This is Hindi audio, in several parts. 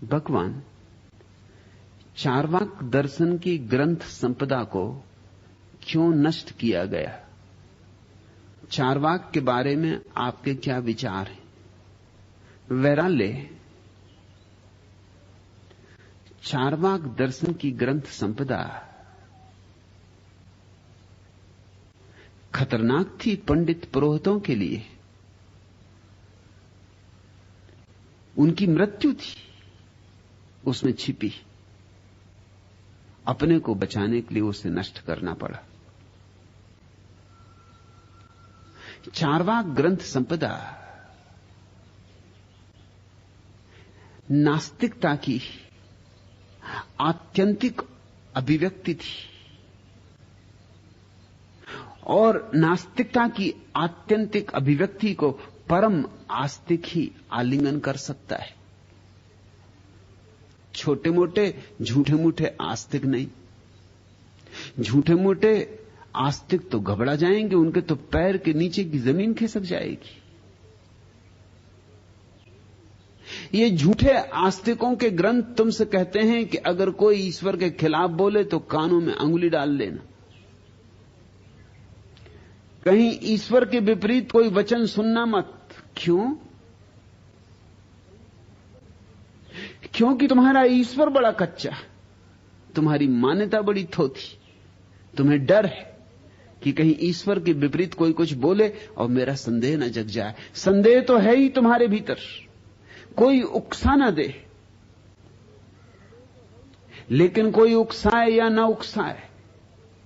भगवान, चार्वाक दर्शन की ग्रंथ संपदा को क्यों नष्ट किया गया? चार्वाक के बारे में आपके क्या विचार हैं? वैराल्य, चार्वाक दर्शन की ग्रंथ संपदा खतरनाक थी पंडित पुरोहितों के लिए। उनकी मृत्यु थी उसमें छिपी। अपने को बचाने के लिए उसे नष्ट करना पड़ा। चार्वाक ग्रंथ संपदा नास्तिकता की आत्यंतिक अभिव्यक्ति थी, और नास्तिकता की आत्यंतिक अभिव्यक्ति को परम आस्तिक ही आलिंगन कर सकता है। छोटे मोटे झूठे मूठे आस्तिक नहीं। झूठे मोटे आस्तिक तो घबरा जाएंगे, उनके तो पैर के नीचे की जमीन खिसक जाएगी। ये झूठे आस्तिकों के ग्रंथ तुमसे कहते हैं कि अगर कोई ईश्वर के खिलाफ बोले तो कानों में अंगुली डाल लेना। कहीं ईश्वर के विपरीत कोई वचन सुनना मत। क्यों? क्योंकि तुम्हारा ईश्वर बड़ा कच्चा, तुम्हारी मान्यता बड़ी थोथी। तुम्हें डर है कि कहीं ईश्वर के विपरीत कोई कुछ बोले और मेरा संदेह न जग जाए। संदेह तो है ही तुम्हारे भीतर, कोई उकसा न दे। लेकिन कोई उकसाए या ना उकसाए,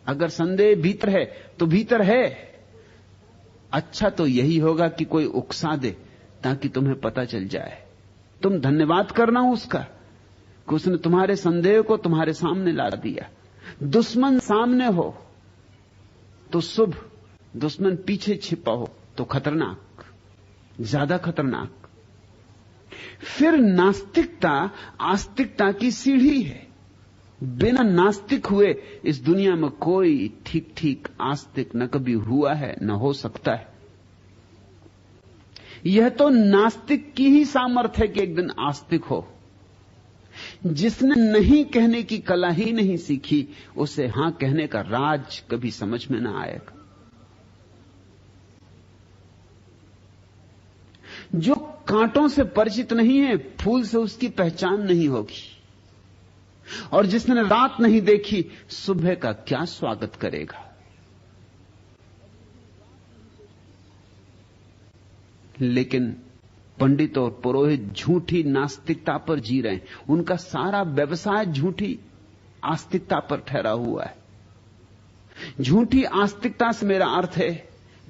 अगर संदेह भीतर है तो भीतर है। अच्छा तो यही होगा कि कोई उकसा दे ताकि तुम्हें पता चल जाए। तुम धन्यवाद करना उसका कि उसने तुम्हारे संदेह को तुम्हारे सामने ला दिया। दुश्मन सामने हो तो शुभ, दुश्मन पीछे छिपा हो तो खतरनाक, ज्यादा खतरनाक। फिर नास्तिकता आस्तिकता की सीढ़ी है। बिना नास्तिक हुए इस दुनिया में कोई ठीक ठीक आस्तिक न कभी हुआ है न हो सकता है। यह तो नास्तिक की ही सामर्थ्य है कि एक दिन आस्तिक हो। जिसने नहीं कहने की कला ही नहीं सीखी, उसे हां कहने का राज कभी समझ में ना आएगा। जो कांटों से परिचित नहीं है, फूल से उसकी पहचान नहीं होगी। और जिसने रात नहीं देखी, सुबह का क्या स्वागत करेगा। लेकिन पंडित और पुरोहित झूठी नास्तिकता पर जी रहे हैं। उनका सारा व्यवसाय झूठी आस्तिकता पर ठहरा हुआ है। झूठी आस्तिकता से मेरा अर्थ है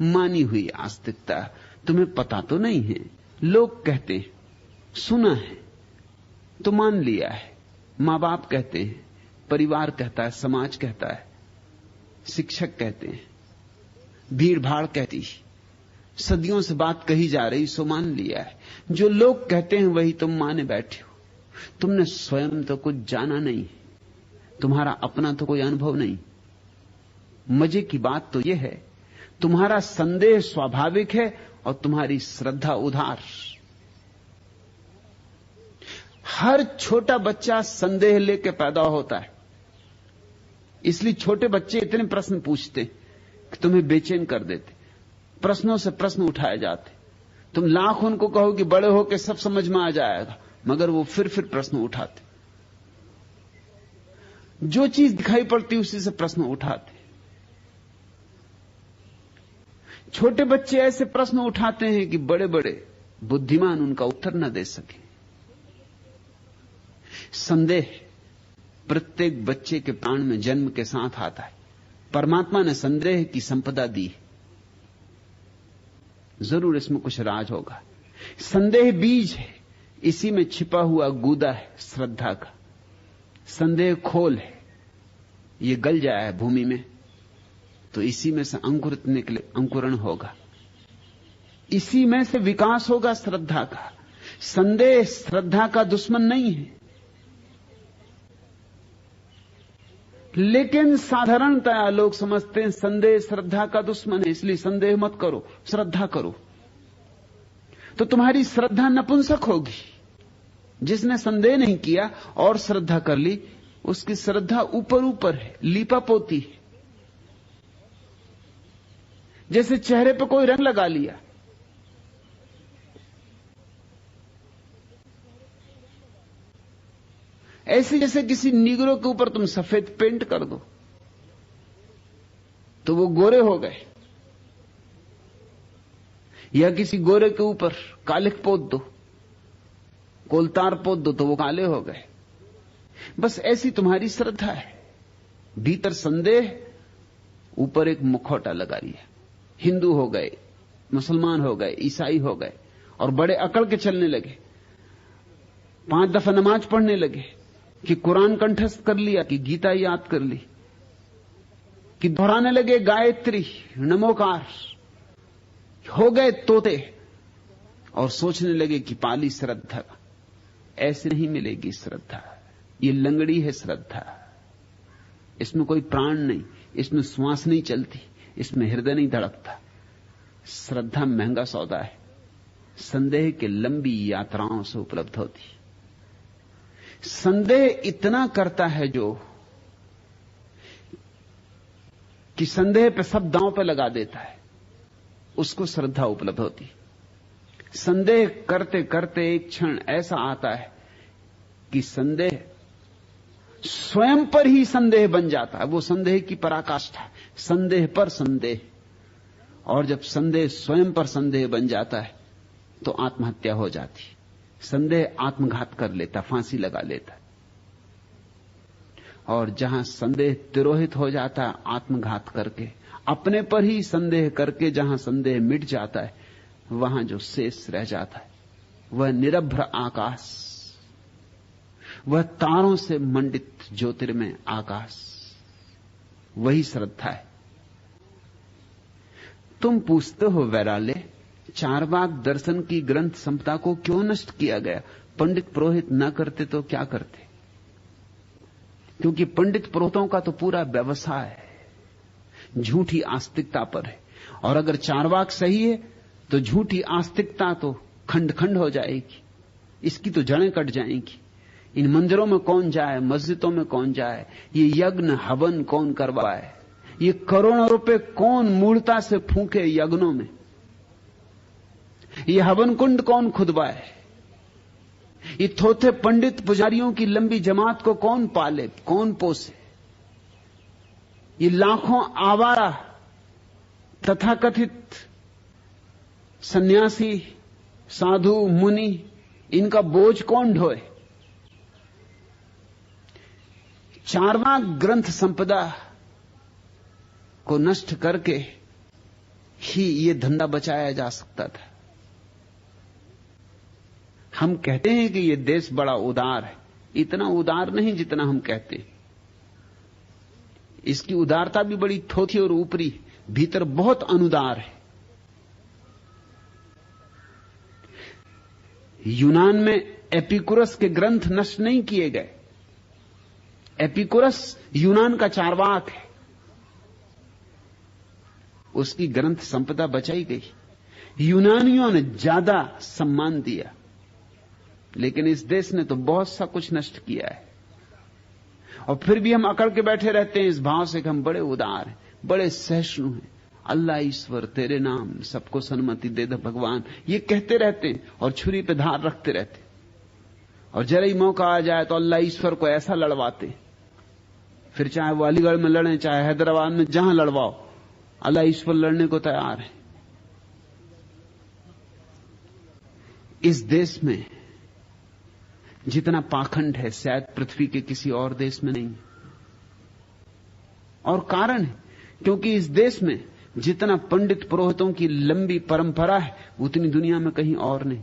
मानी हुई आस्तिकता। तुम्हें पता तो नहीं है, लोग कहते हैं, सुना है तो मान लिया है। मां बाप कहते हैं, परिवार कहता है, समाज कहता है, शिक्षक कहते हैं, भीड़ भाड़ कहती है, सदियों से बात कही जा रही सो मान लिया है। जो लोग कहते हैं वही तुम माने बैठे हो। तुमने स्वयं तो कुछ जाना नहीं, तुम्हारा अपना तो कोई अनुभव नहीं। मजे की बात तो यह है, तुम्हारा संदेह स्वाभाविक है और तुम्हारी श्रद्धा उधार। हर छोटा बच्चा संदेह लेके पैदा होता है। इसलिए छोटे बच्चे इतने प्रश्न पूछते कि तुम्हें बेचैन कर देते। प्रश्नों से प्रश्न उठाए जाते। तुम लाख उनको कहो कि बड़े होकर सब समझ में आ जाएगा, मगर वो फिर प्रश्न उठाते। जो चीज दिखाई पड़ती उसी से प्रश्न उठाते। छोटे बच्चे ऐसे प्रश्न उठाते हैं कि बड़े बड़े बुद्धिमान उनका उत्तर न दे सके। संदेह प्रत्येक बच्चे के प्राण में जन्म के साथ आता है। परमात्मा ने संदेह की संपदा दी। जरूर इसमें कुछ राज होगा। संदेह बीज है, इसी में छिपा हुआ गूदा है श्रद्धा का। संदेह खोल है, ये गल जाए भूमि में तो इसी में से अंकुरित निकले, अंकुरण होगा, इसी में से विकास होगा श्रद्धा का। संदेह श्रद्धा का दुश्मन नहीं है, लेकिन साधारणतया लोग समझते हैं संदेह श्रद्धा का दुश्मन है, इसलिए संदेह मत करो, श्रद्धा करो। तो तुम्हारी श्रद्धा नपुंसक होगी। जिसने संदेह नहीं किया और श्रद्धा कर ली, उसकी श्रद्धा ऊपर ऊपर है, लीपा पोती है। जैसे चेहरे पे कोई रंग लगा लिया, ऐसे जैसे किसी नीग्रो के ऊपर तुम सफेद पेंट कर दो तो वो गोरे हो गए, या किसी गोरे के ऊपर कालिक पोत दो, कोलतार पोत दो तो वो काले हो गए। बस ऐसी तुम्हारी श्रद्धा है, भीतर संदेह, ऊपर एक मुखौटा लगा लिया। हिंदू हो गए, मुसलमान हो गए, ईसाई हो गए, और बड़े अकड़ के चलने लगे, 5 दफा नमाज पढ़ने लगे, कि कुरान कंठस्थ कर लिया, कि गीता याद कर ली, कि दोहराने लगे गायत्री, नमोकार, हो गए तोते, और सोचने लगे कि पाली श्रद्धा। ऐसे नहीं मिलेगी श्रद्धा, ये लंगड़ी है श्रद्धा। इसमें कोई प्राण नहीं, इसमें श्वास नहीं चलती, इसमें हृदय नहीं धड़कता। श्रद्धा महंगा सौदा है, संदेह के लंबी यात्राओं से उपलब्ध होती। संदेह इतना करता है जो कि संदेह पे सब दांव पे लगा देता है, उसको श्रद्धा उपलब्ध होती। संदेह करते करते एक क्षण ऐसा आता है कि संदेह स्वयं पर ही संदेह बन जाता है। वो संदेह की पराकाष्ठा है, संदेह पर संदेह। और जब संदेह स्वयं पर संदेह बन जाता है तो आत्महत्या हो जाती। संदेह आत्मघात कर लेता, फांसी लगा लेता। और जहां संदेह तिरोहित हो जाता है आत्मघात करके, अपने पर ही संदेह करके जहां संदेह मिट जाता है, वहां जो शेष रह जाता है वह निरभ्र आकाश, वह तारों से मंडित ज्योतिर्मय आकाश, वही श्रद्धा है। तुम पूछते हो वैराले, चारबाग दर्शन की ग्रंथ संपदा को क्यों नष्ट किया गया? पंडित पुरोहित न करते तो क्या करते? क्योंकि पंडित पुरोहितों का तो पूरा व्यवसाय झूठी आस्तिकता पर है। और अगर चारबाग सही है तो झूठी आस्तिकता तो खंड खंड हो जाएगी, इसकी तो जड़ें कट जाएंगी। इन मंदिरों में कौन जाए, मस्जिदों में कौन जाए, ये यज्ञ हवन कौन करवाए, ये करोड़ों रुपए कौन मूर्ता से फूंके यज्ञों में, ये हवन कुंड कौन खुदवाए, ये थोथे पंडित पुजारियों की लंबी जमात को कौन पाले, कौन पोसे, ये लाखों आवारा तथाकथित सन्यासी, साधु, मुनि, इनका बोझ कौन ढोए? चारवाक ग्रंथ संपदा को नष्ट करके ही ये धंधा बचाया जा सकता था। हम कहते हैं कि ये देश बड़ा उदार है, इतना उदार नहीं जितना हम कहते हैं। इसकी उदारता भी बड़ी थोथी और ऊपरी, भीतर बहुत अनुदार है। यूनान में एपिकुरस के ग्रंथ नष्ट नहीं किए गए। एपिकुरस यूनान का चारवाक है, उसकी ग्रंथ संपदा बचाई गई। यूनानियों ने ज्यादा सम्मान दिया, लेकिन इस देश ने तो बहुत सा कुछ नष्ट किया है। और फिर भी हम अकड़ के बैठे रहते हैं इस भाव से कि हम बड़े उदार हैं, बड़े सहिष्णु हैं। अल्लाह ईश्वर तेरे नाम, सबको सन्मति दे दे भगवान, ये कहते रहते हैं और छुरी पे धार रखते रहते। और जरा ही मौका आ जाए तो अल्लाह ईश्वर को ऐसा लड़वाते, फिर चाहे वो अलीगढ़ में लड़े, चाहे हैदराबाद में, जहां लड़वाओ, अल्लाह ईश्वर लड़ने को तैयार है। इस देश में जितना पाखंड है शायद पृथ्वी के किसी और देश में नहीं। और कारण है क्योंकि इस देश में जितना पंडित पुरोहितों की लंबी परंपरा है उतनी दुनिया में कहीं और नहीं।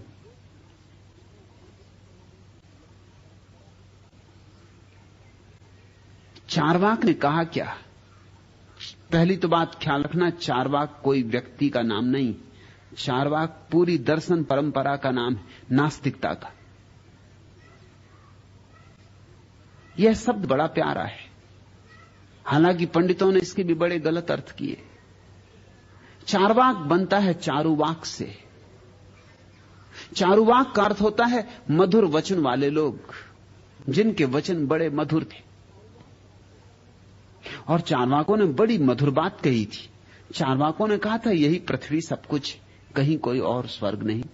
चारवाक ने कहा क्या? पहली तो बात ख्याल रखना, चारवाक कोई व्यक्ति का नाम नहीं, चारवाक पूरी दर्शन परंपरा का नाम है, नास्तिकता का। यह शब्द बड़ा प्यारा है, हालांकि पंडितों ने इसके भी बड़े गलत अर्थ किए। चारवाक बनता है चारुवाक से। चारुवाक का अर्थ होता है मधुर वचन वाले लोग, जिनके वचन बड़े मधुर थे। और चारवाकों ने बड़ी मधुर बात कही थी। चारवाकों ने कहा था यही पृथ्वी सब कुछ है, कहीं कोई और स्वर्ग नहीं।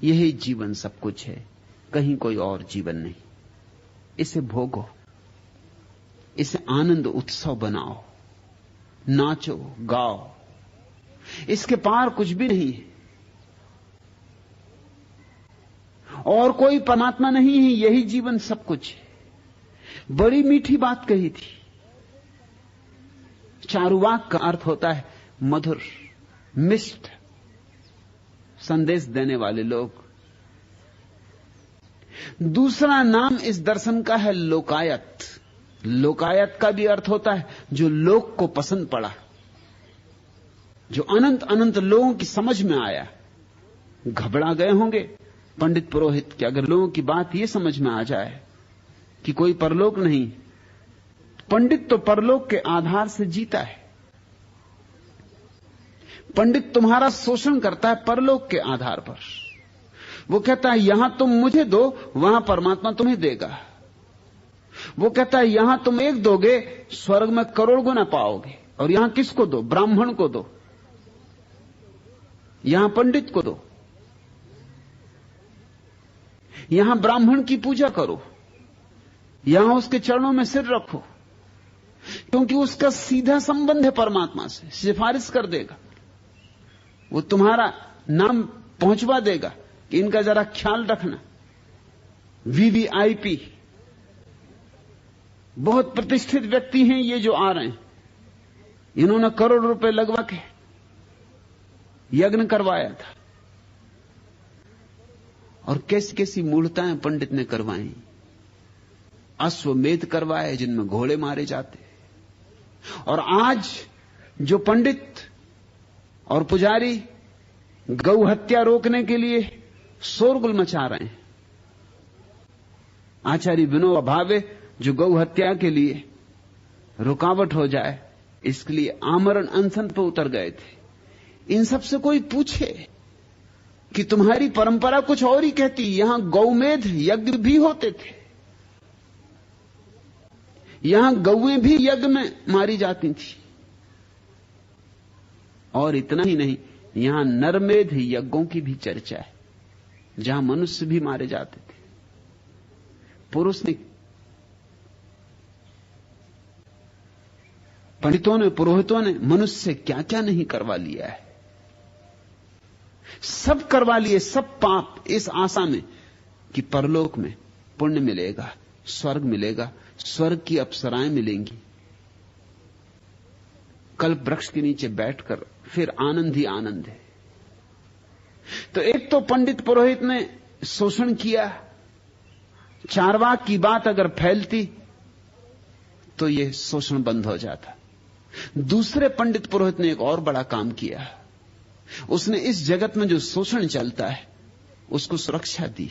यही जीवन सब कुछ है, कहीं कोई और जीवन नहीं। इसे भोगो, इसे आनंद उत्सव बनाओ, नाचो गाओ, इसके पार कुछ भी नहीं है और कोई परमात्मा नहीं है, यही जीवन सब कुछ है। बड़ी मीठी बात कही थी। चारुवाक का अर्थ होता है मधुर, मिष्ट संदेश देने वाले लोग। दूसरा नाम इस दर्शन का है लोकायत। लोकायत का भी अर्थ होता है जो लोक को पसंद पड़ा, जो अनंत अनंत लोगों की समझ में आया। घबरा गए होंगे पंडित पुरोहित कि अगर लोगों की बात यह समझ में आ जाए कि कोई परलोक नहीं। पंडित तो परलोक के आधार से जीता है। पंडित तुम्हारा शोषण करता है परलोक के आधार पर। वो कहता है यहां तुम मुझे दो, वहां परमात्मा तुम्हें देगा। वो कहता है यहां तुम एक दोगे, स्वर्ग में करोड़ गुना पाओगे। और यहां किसको दो? ब्राह्मण को दो, यहां पंडित को दो। यहां ब्राह्मण की पूजा करो, यहां उसके चरणों में सिर रखो, क्योंकि उसका सीधा संबंध है परमात्मा से। सिफारिश कर देगा, वो तुम्हारा नाम पहुंचवा देगा कि इनका जरा ख्याल रखना। वीवीआईपी, बहुत प्रतिष्ठित व्यक्ति हैं ये जो आ रहे हैं, इन्होंने करोड़ रुपए लगवा के यज्ञ करवाया था। और कैसी कैसी मूर्ताएं पंडित ने करवाई। अश्वमेध करवाए जिनमें घोड़े मारे जाते। और आज जो पंडित और पुजारी गौ हत्या रोकने के लिए शोरगुल मचा रहे हैं, आचार्य विनोबा भावे जो गौ हत्या के लिए रुकावट हो जाए इसके लिए आमरण अनशन पर उतर गए थे। इन सब से कोई पूछे कि तुम्हारी परंपरा कुछ और ही कहती, यहां गौमेध यज्ञ भी होते थे, यहां गौएं भी यज्ञ में मारी जाती थी। और इतना ही नहीं, यहां नरमेध यज्ञों की भी चर्चा है, जहां मनुष्य भी मारे जाते थे। पुरुष ने, पंडितों ने, पुरोहितों ने मनुष्य से क्या क्या नहीं करवा लिया है। सब करवा लिए, सब पाप, इस आशा में कि परलोक में पुण्य मिलेगा, स्वर्ग मिलेगा, स्वर्ग की अप्सराएं मिलेंगी। कल्प वृक्ष के नीचे बैठकर फिर आनंद ही आनंद है। तो एक तो पंडित पुरोहित ने शोषण किया। चारवाक की बात अगर फैलती तो यह शोषण बंद हो जाता। दूसरे पंडित पुरोहित ने एक और बड़ा काम किया। उसने इस जगत में जो शोषण चलता है उसको सुरक्षा दी।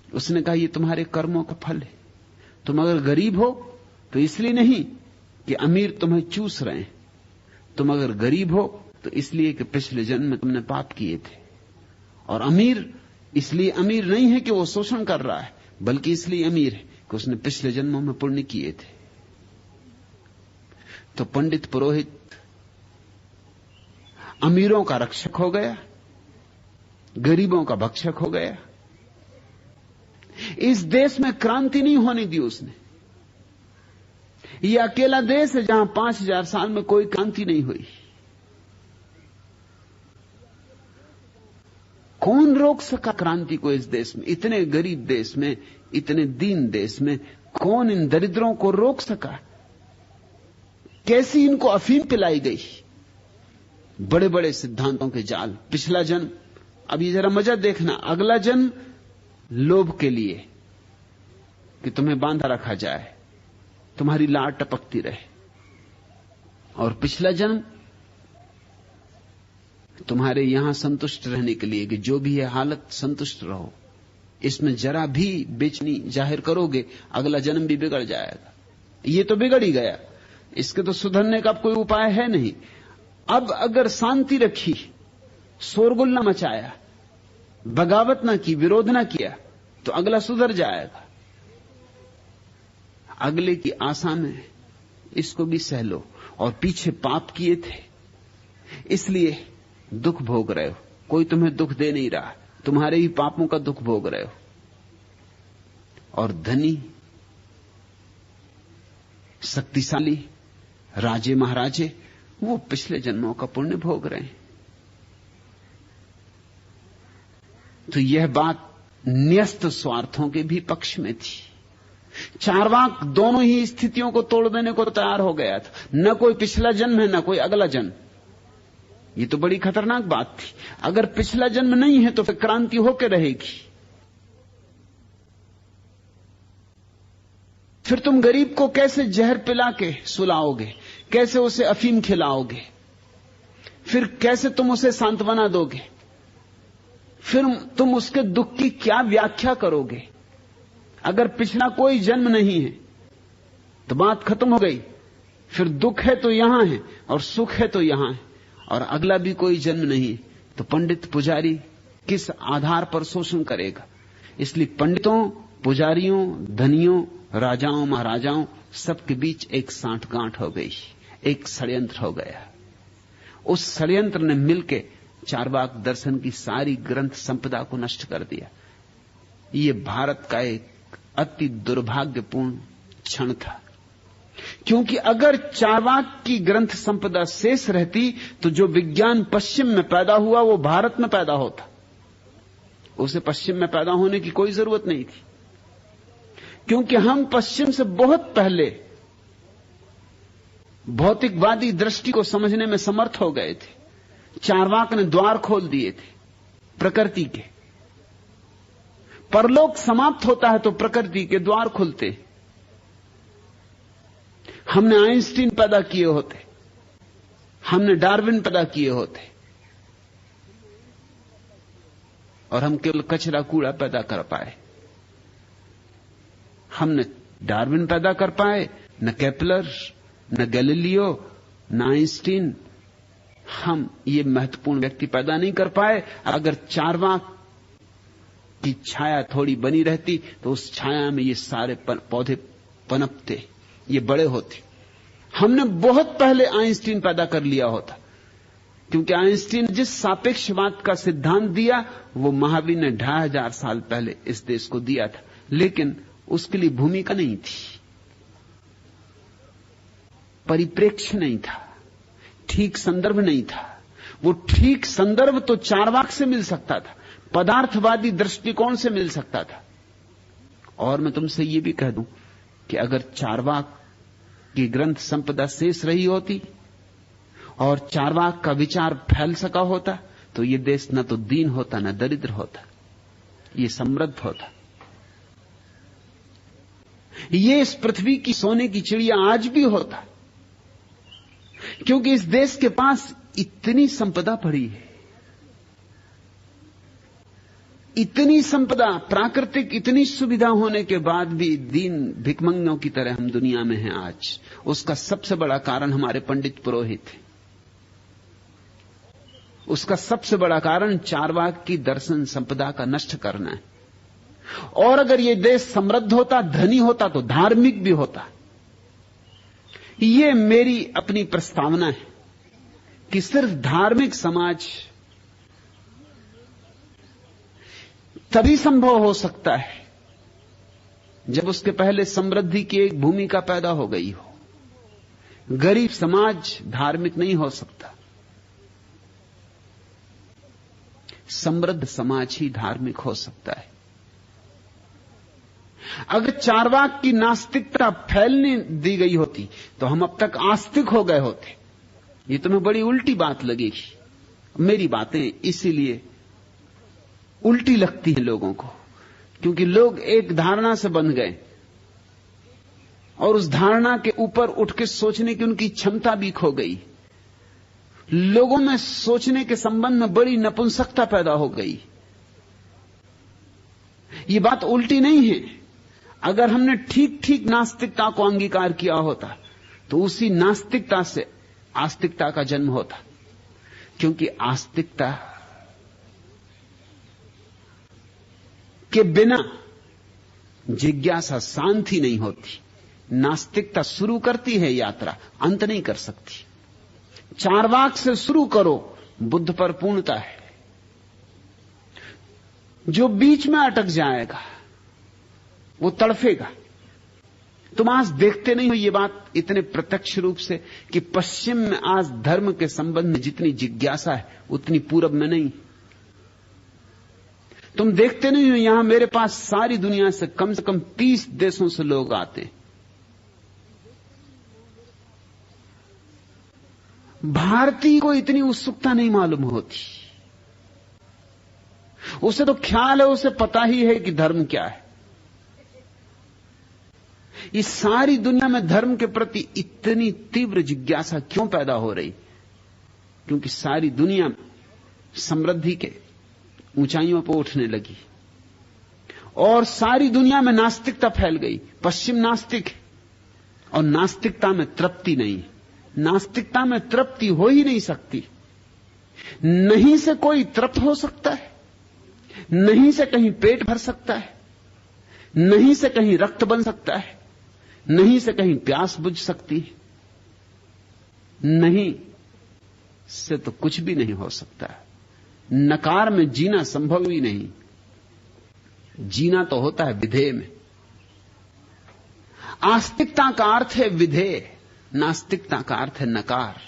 उसने कहा यह तुम्हारे कर्मों का फल है। तुम अगर गरीब हो तो इसलिए नहीं कि अमीर तुम्हें चूस रहे हैं, तुम अगर गरीब हो तो इसलिए कि पिछले जन्म में तुमने पाप किए थे। और अमीर इसलिए अमीर नहीं है कि वो शोषण कर रहा है, बल्कि इसलिए अमीर है कि उसने पिछले जन्मों में पुण्य किए थे। तो पंडित पुरोहित अमीरों का रक्षक हो गया, गरीबों का भक्षक हो गया। इस देश में क्रांति नहीं होने दी उसने। यह अकेला देश है जहां 5000 साल में कोई क्रांति नहीं हुई। कौन रोक सका क्रांति को इस देश में? इतने गरीब देश में, इतने दीन देश में कौन इन दरिद्रों को रोक सका? कैसी इनको अफीम पिलाई गई, बड़े बड़े सिद्धांतों के जाल। पिछला जन्म, अब ये जरा मजा देखना, अगला जन्म लोभ के लिए कि तुम्हें बांधा रखा जाए, तुम्हारी लार टपकती रहे। और पिछला जन्म तुम्हारे यहां संतुष्ट रहने के लिए कि जो भी है हालत संतुष्ट रहो। इसमें जरा भी बेचैनी जाहिर करोगे अगला जन्म भी बिगड़ जाएगा। ये तो बिगड़ ही गया, इसके तो सुधरने का कोई उपाय है नहीं। अब अगर शांति रखी, शोरगुल न मचाया, बगावत ना की, विरोध ना किया, तो अगला सुधर जाएगा। अगले की आशा में इसको भी सह लो। और पीछे पाप किए थे, इसलिए दुख भोग रहे हो। कोई तुम्हें दुख दे नहीं रहा, तुम्हारे ही पापों का दुख भोग रहे हो। और धनी, शक्तिशाली राजे महाराजे, वो पिछले जन्मों का पुण्य भोग रहे हैं। तो यह बात न्यस्त स्वार्थों के भी पक्ष में थी। चार्वाक दोनों ही स्थितियों को तोड़ देने को तैयार हो गया था। न कोई पिछला जन्म है, न कोई अगला जन्म। ये तो बड़ी खतरनाक बात थी। अगर पिछला जन्म नहीं है तो फिर क्रांति होकर रहेगी। फिर तुम गरीब को कैसे जहर पिला के सुलाओगे, कैसे उसे अफीम खिलाओगे, फिर कैसे तुम उसे सांत्वना दोगे, फिर तुम उसके दुख की क्या व्याख्या करोगे? अगर पिछला कोई जन्म नहीं है तो बात खत्म हो गई। फिर दुख है तो यहां है और सुख है तो यहां है, और अगला भी कोई जन्म नहीं, तो पंडित पुजारी किस आधार पर शोषण करेगा? इसलिए पंडितों, पुजारियों, धनियों, राजाओं, महाराजाओं सबके बीच एक सांठगांठ हो गई, एक षड्यंत्र हो गया। उस षड्यंत्र ने मिलकर चार्वाक दर्शन की सारी ग्रंथ संपदा को नष्ट कर दिया। यह भारत का एक अति दुर्भाग्यपूर्ण क्षण था, क्योंकि अगर चार्वाक की ग्रंथ संपदा शेष रहती तो जो विज्ञान पश्चिम में पैदा हुआ वो भारत में पैदा होता। उसे पश्चिम में पैदा होने की कोई जरूरत नहीं थी, क्योंकि हम पश्चिम से बहुत पहले भौतिकवादी दृष्टि को समझने में समर्थ हो गए थे। चार्वाक ने द्वार खोल दिए थे प्रकृति के। परलोक समाप्त होता है तो प्रकृति के द्वार खुलते। हमने आइंस्टीन पैदा किए होते, हमने डार्विन पैदा किए होते, और हम केवल कचरा कूड़ा पैदा कर पाए। हमने डार्विन पैदा कर पाए, न केपलर, न गैलीलियो, न आइंस्टीन। हम ये महत्वपूर्ण व्यक्ति पैदा नहीं कर पाए। अगर चार्वाक की छाया थोड़ी बनी रहती तो उस छाया में ये सारे पौधे पनपते, ये बड़े होते। हमने बहुत पहले आइंस्टीन पैदा कर लिया होता, क्योंकि आइंस्टीन जिस सापेक्षवाद का सिद्धांत दिया वो महावीर ने 2500 साल पहले इस देश को दिया था, लेकिन उसके लिए भूमिका नहीं थी, परिप्रेक्ष्य नहीं था, ठीक संदर्भ नहीं था। वो ठीक संदर्भ तो चार्वाक से मिल सकता था, पदार्थवादी दृष्टिकोण से मिल सकता था। और मैं तुमसे यह भी कह दूं कि अगर चार्वाक की ग्रंथ संपदा शेष रही होती और चार्वाक का विचार फैल सका होता तो यह देश न तो दीन होता, न दरिद्र होता, यह समृद्ध होता। ये इस पृथ्वी की सोने की चिड़िया आज भी होता, क्योंकि इस देश के पास इतनी संपदा पड़ी है, इतनी संपदा, प्राकृतिक इतनी सुविधा होने के बाद भी दीन भिखमंगों की तरह हम दुनिया में हैं आज। उसका सबसे बड़ा कारण हमारे पंडित पुरोहित हैं। उसका सबसे बड़ा कारण चार्वाक की दर्शन संपदा का नष्ट करना है। और अगर यह देश समृद्ध होता, धनी होता, तो धार्मिक भी होता। यह मेरी अपनी प्रस्तावना है कि सिर्फ धार्मिक समाज तभी संभव हो सकता है जब उसके पहले समृद्धि की एक भूमिका पैदा हो गई हो। गरीब समाज धार्मिक नहीं हो सकता, समृद्ध समाज ही धार्मिक हो सकता है। अगर चार्वाक की नास्तिकता फैलने दी गई होती तो हम अब तक आस्तिक हो गए होते। ये तुम्हें बड़ी उल्टी बात लगेगी। मेरी बातें इसीलिए उल्टी लगती हैं लोगों को, क्योंकि लोग एक धारणा से बंध गए और उस धारणा के ऊपर उठ के सोचने की उनकी क्षमता भी खो गई। लोगों में सोचने के संबंध में बड़ी नपुंसकता पैदा हो गई। ये बात उल्टी नहीं है। अगर हमने ठीक ठीक नास्तिकता को अंगीकार किया होता तो उसी नास्तिकता से आस्तिकता का जन्म होता, क्योंकि आस्तिकता के बिना जिज्ञासा शांति नहीं होती। नास्तिकता शुरू करती है यात्रा, अंत नहीं कर सकती। चारवाक से शुरू करो, बुद्ध पर पूर्णता है। जो बीच में अटक जाएगा वो तड़फेगा। तुम आज देखते नहीं हो ये बात इतने प्रत्यक्ष रूप से कि पश्चिम में आज धर्म के संबंध में जितनी जिज्ञासा है उतनी पूरब में नहीं। तुम देखते नहीं हो यहां मेरे पास सारी दुनिया से कम 30 देशों से लोग आते हैं। भारतीय को इतनी उत्सुकता नहीं मालूम होती। उसे तो ख्याल है, उसे पता ही है कि धर्म क्या है। इस सारी दुनिया में धर्म के प्रति इतनी तीव्र जिज्ञासा क्यों पैदा हो रही? क्योंकि सारी दुनिया समृद्धि के ऊंचाइयों पर उठने लगी और सारी दुनिया में नास्तिकता फैल गई। पश्चिम नास्तिक है और नास्तिकता में तृप्ति नहीं है। नास्तिकता में तृप्ति हो ही नहीं सकती। नहीं से कोई तृप्त हो सकता है, नहीं से कहीं पेट भर सकता है, नहीं से कहीं रक्त बन सकता है, नहीं से कहीं प्यास बुझ सकती है, नहीं से तो कुछ भी नहीं हो सकता। नकार में जीना संभव ही नहीं। जीना तो होता है विधेय में। आस्तिकता का अर्थ है विधेय, नास्तिकता का अर्थ है नकार।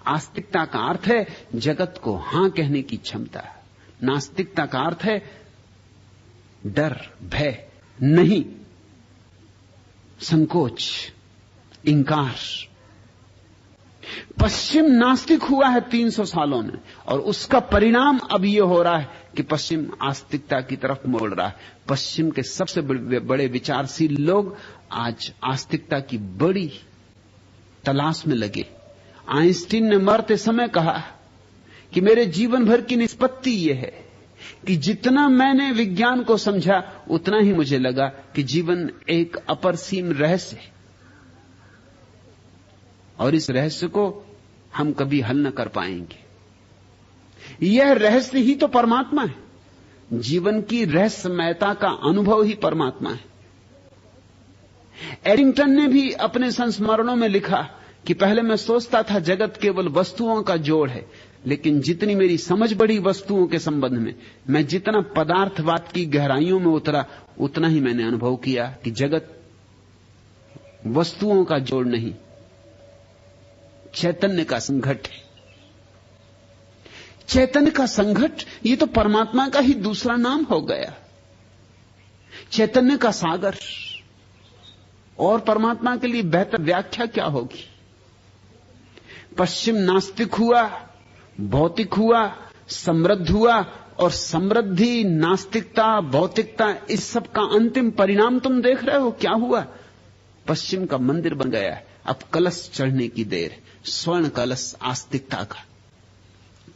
आस्तिकता का अर्थ है जगत को हां कहने की क्षमता। नास्तिकता का अर्थ है डर, भय, नहीं, संकोच, इंकार। पश्चिम नास्तिक हुआ है 300 सालों में और उसका परिणाम अब यह हो रहा है कि पश्चिम आस्तिकता की तरफ मोड़ रहा है। पश्चिम के सबसे बड़े विचारशील लोग आज आस्तिकता की बड़ी तलाश में लगे। आइंस्टीन ने मरते समय कहा कि मेरे जीवन भर की निष्पत्ति यह है कि जितना मैंने विज्ञान को समझा उतना ही मुझे लगा कि जीवन एक अपरसीम रहस्य है और इस रहस्य को हम कभी हल न कर पाएंगे। यह रहस्य ही तो परमात्मा है। जीवन की रहस्यमयता का अनुभव ही परमात्मा है। एरिंगटन ने भी अपने संस्मरणों में लिखा कि पहले मैं सोचता था जगत केवल वस्तुओं का जोड़ है, लेकिन जितनी मेरी समझ बढ़ी वस्तुओं के संबंध में, मैं जितना पदार्थवाद की गहराइयों में उतरा, उतना ही मैंने अनुभव किया कि जगत वस्तुओं का जोड़ नहीं, चैतन्य का संघट है। चैतन्य का संघट ये तो परमात्मा का ही दूसरा नाम हो गया। चैतन्य का सागर। और परमात्मा के लिए बेहतर व्याख्या क्या होगी? पश्चिम नास्तिक हुआ, भौतिक हुआ, समृद्ध हुआ और समृद्धि, नास्तिकता, भौतिकता, इस सब का अंतिम परिणाम तुम देख रहे हो क्या हुआ? पश्चिम का मंदिर बन गया है। अब कलश चढ़ने की देर है, स्वर्ण कलश आस्तिकता का।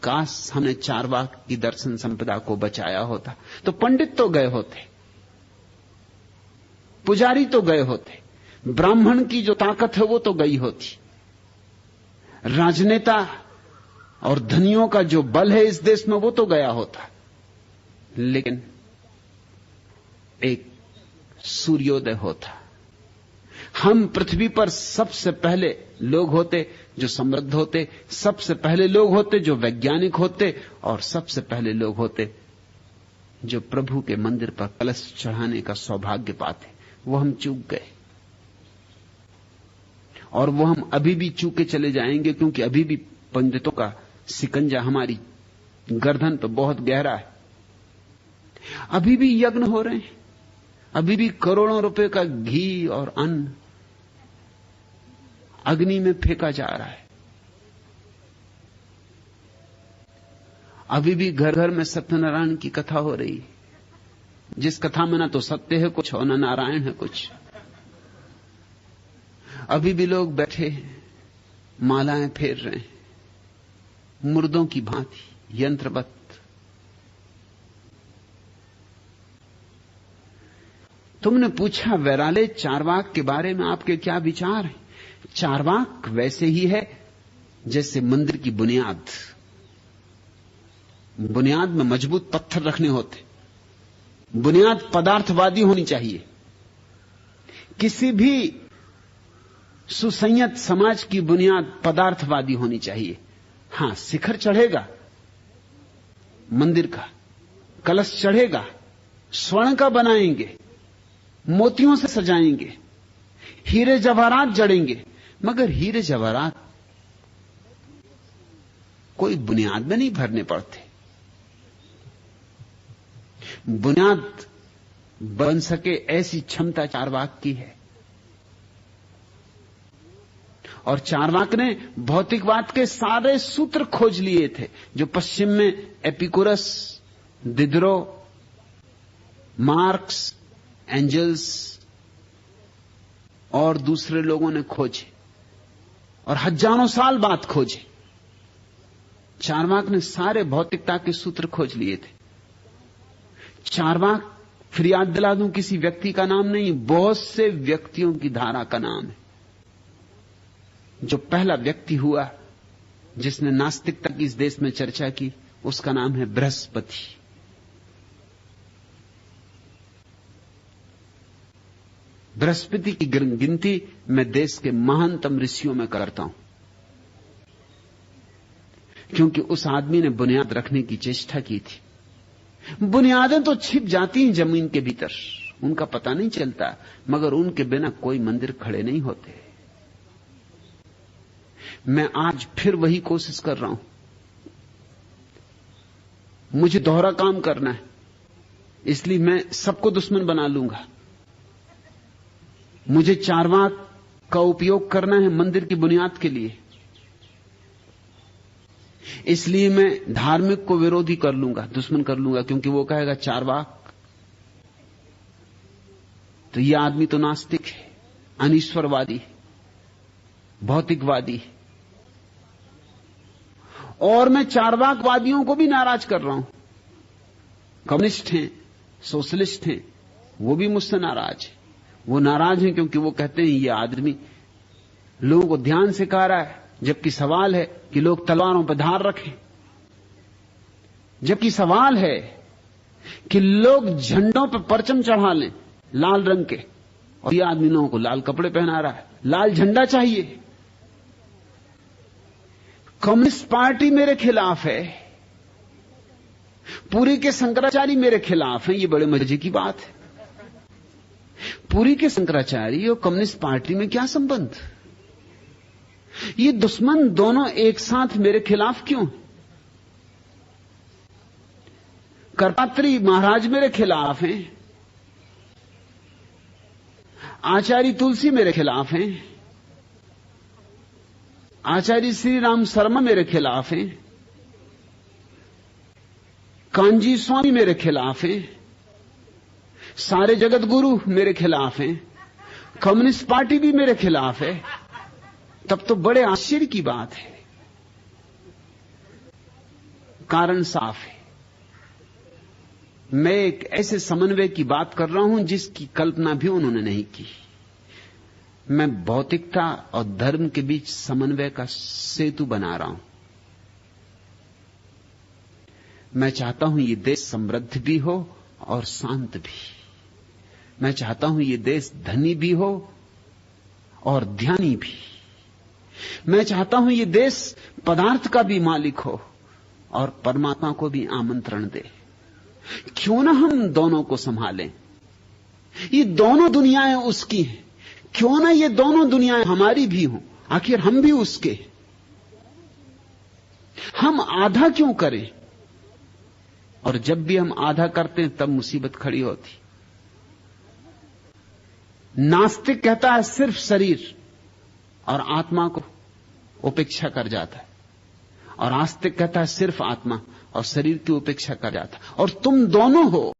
काश हमने चारवाक की दर्शन संपदा को बचाया होता तो पंडित तो गए होते, पुजारी तो गए होते, ब्राह्मण की जो ताकत है वो तो गई होती, राजनेता और धनियों का जो बल है इस देश में वो तो गया होता, लेकिन एक सूर्योदय होता। हम पृथ्वी पर सबसे पहले लोग होते जो समृद्ध होते, सबसे पहले लोग होते जो वैज्ञानिक होते और सबसे पहले लोग होते जो प्रभु के मंदिर पर कलश चढ़ाने का सौभाग्य पाते। वो हम चूक गए और वो हम अभी भी चूके चले जाएंगे, क्योंकि अभी भी पंडितों का सिकंजा हमारी गर्दन पर बहुत गहरा है। अभी भी यज्ञ हो रहे हैं, अभी भी करोड़ों रुपए का घी और अन्न अग्नि में फेंका जा रहा है। अभी भी घर घर में सत्यनारायण की कथा हो रही है, जिस कथा में ना तो सत्य है कुछ और ना नारायण है कुछ। अभी भी लोग बैठे मालाएं फेर रहे हैं, मुर्दों की भांति यंत्रवत। तुमने पूछा वैराले चारवाक के बारे में आपके क्या विचार हैं? चारवाक वैसे ही है जैसे मंदिर की बुनियाद। बुनियाद में मजबूत पत्थर रखने होते, बुनियाद पदार्थवादी होनी चाहिए। किसी भी सुसंयत समाज की बुनियाद पदार्थवादी होनी चाहिए। हां, शिखर चढ़ेगा मंदिर का, कलश चढ़ेगा, स्वर्ण का बनाएंगे, मोतियों से सजाएंगे, हीरे जवाहरात जड़ेंगे, मगर हीरे जवाहरात कोई बुनियाद में नहीं भरने पड़ते। बुनियाद बन सके ऐसी क्षमता चारवाक की है। और चारवाक ने भौतिकवाद के सारे सूत्र खोज लिए थे जो पश्चिम में एपिकुरस, दिदरो, मार्क्स, एंजल्स और दूसरे लोगों ने खोजे, और हजारों साल बाद खोजे। चारवाक ने सारे भौतिकता के सूत्र खोज लिए थे। चारवाक, फिर याद दिला दूं, किसी व्यक्ति का नाम नहीं, बहुत से व्यक्तियों की धारा का नाम है। जो पहला व्यक्ति हुआ जिसने नास्तिकता की इस देश में चर्चा की, उसका नाम है बृहस्पति। बृहस्पति की गिनती मैं देश के महानतम ऋषियों में करता हूं, क्योंकि उस आदमी ने बुनियाद रखने की चेष्टा की थी। बुनियादें तो छिप जाती हैं जमीन के भीतर, उनका पता नहीं चलता, मगर उनके बिना कोई मंदिर खड़े नहीं होते। मैं आज फिर वही कोशिश कर रहा हूं। मुझे दोहरा काम करना है, इसलिए मैं सबको दुश्मन बना लूंगा। मुझे चारवाक का उपयोग करना है मंदिर की बुनियाद के लिए, इसलिए मैं धार्मिक को विरोधी कर लूंगा, दुश्मन कर लूंगा, क्योंकि वो कहेगा चारवाक तो यह आदमी तो नास्तिक है, अनीश्वरवादी है, भौतिकवादी है। और मैं चारवाकवादियों को भी नाराज कर रहा हूं। कम्युनिस्ट हैं, सोशलिस्ट हैं, वो भी मुझसे नाराज है। वो नाराज हैं क्योंकि वो कहते हैं ये आदमी लोगों को ध्यान सिखा रहा है, जबकि सवाल है कि लोग तलवारों पर धार रखें, जबकि सवाल है कि लोग झंडों पर परचम चढ़ा लें लाल रंग के, और ये आदमी लोगों को लाल कपड़े पहना रहा है। लाल झंडा चाहिए। कम्युनिस्ट पार्टी मेरे खिलाफ है, पुरी के शंकराचार्य मेरे खिलाफ हैं। ये बड़े मजे की बात है। पुरी के शंकराचार्य और कम्युनिस्ट पार्टी में क्या संबंध? ये दुश्मन दोनों एक साथ मेरे खिलाफ क्यों? करपात्री महाराज मेरे खिलाफ हैं, आचार्य तुलसी मेरे खिलाफ हैं, आचार्य श्री राम शर्मा मेरे खिलाफ हैं, कांजी स्वामी मेरे खिलाफ हैं, सारे जगत गुरु मेरे खिलाफ हैं, कम्युनिस्ट पार्टी भी मेरे खिलाफ है। तब तो बड़े आश्चर्य की बात है। कारण साफ है। मैं एक ऐसे समन्वय की बात कर रहा हूं जिसकी कल्पना भी उन्होंने नहीं की। मैं भौतिकता और धर्म के बीच समन्वय का सेतु बना रहा हूं। मैं चाहता हूं ये देश समृद्ध भी हो और शांत भी। मैं चाहता हूं ये देश धनी भी हो और ध्यानी भी। मैं चाहता हूं ये देश पदार्थ का भी मालिक हो और परमात्मा को भी आमंत्रण दे। क्यों ना हम दोनों को संभालें? ये दोनों दुनियाएं उसकी हैं, क्यों ना ये दोनों दुनियाएं हमारी भी हों? आखिर हम भी उसके। हम आधा क्यों करें? और जब भी हम आधा करते हैं तब मुसीबत खड़ी होती। नास्तिक कहता है सिर्फ शरीर और आत्मा को उपेक्षा कर जाता है, और आस्तिक कहता है सिर्फ आत्मा और शरीर की उपेक्षा कर जाता है। और तुम दोनों हो।